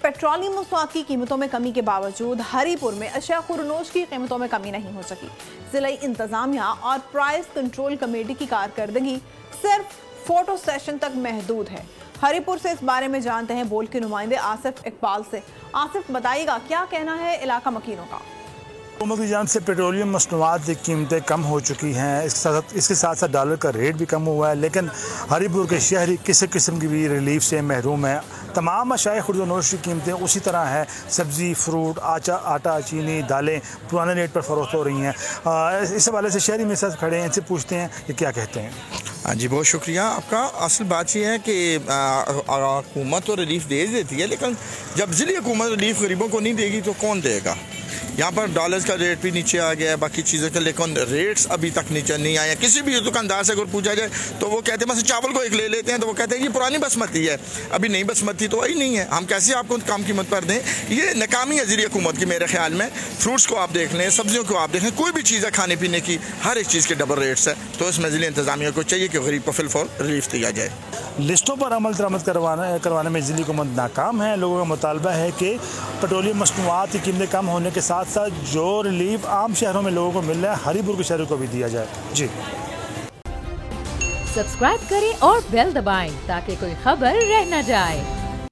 Petroleum मसनूआत की कीमतों में कमी के बावजूद हरीपुर में अशिया खुरनोश की कीमतों में कमी नहीं हो सकी। जिला इंतजामिया और प्राइस कंट्रोल कमेटी की कारकर्दगी सिर्फ फोटो सेशन तक महदूद है। हरीपुर से इस बारे में जानते हैं बोल के नुमाइंदे आसिफ इकबाल से। आसिफ, बताइएगा क्या कहना है इलाका मकीनों का? हुकूमत की जानिब से पेट्रोलियम मसनूआत की कीमतें कम हो चुकी हैं, इसके साथ साथ डॉलर का रेट भी कम हुआ है, लेकिन हरीपुर के शहरी किसी किस्म की भी रिलीफ से महरूम है। तमाम अशाए खुर्दनोश की कीमतें उसी तरह हैं। सब्ज़ी, फ्रूट, आटा, चीनी, दालें पुराने रेट पर फ़रोख्त हो रही हैं। इस हवाले से शहरी मेरे साथ खड़े हैं, इनसे पूछते हैं कि क्या कहते हैं। हाँ जी, बहुत शुक्रिया आपका। असल बात यह है कि हुकूमत तो रिलीफ दे देती है, लेकिन जब ज़िली हुकूमत रिलीफ गरीबों को नहीं देगी तो कौन देगा। यहाँ पर डॉलर्स का रेट भी नीचे आ गया है, बाकी चीज़ों का, लेकिन रेट्स अभी तक नीचे नहीं आए हैं। किसी भी दुकानदार से अगर पूछा जाए तो वो कहते हैं, बस चावल को एक ले लेते हैं तो वो कहते हैं ये पुरानी बासमती है, अभी नई बासमती तो आई नहीं है, हम कैसे आपको कम कीमत पर दें। ये नाकामी है ज़िली हुकूमत की मेरे ख्याल में। फ्रूट्स को आप देख लें, सब्जियों को आप देख लें, कोई भी चीज़ है खाने पीने की, हर एक चीज़ के डबल रेट्स है। तो इसमें ज़िली इंतजामिया को चाहिए कि गरीब को फिलफौर रिलीफ दिया जाए। लिस्टों पर अमल दरामद करवाने में ज़िली हुकूमत नाकाम है। लोगों का मुतालबा है कि पेट्रोलियम मसनूआत की कीमतें कम होने के साथ साथ जो रिलीफ आम शहरों में लोगों को मिल रहा है, हरीपुर के शहरों को भी दिया जाए। जी, सब्सक्राइब करें और बेल दबाएं ताकि कोई खबर रह न जाए।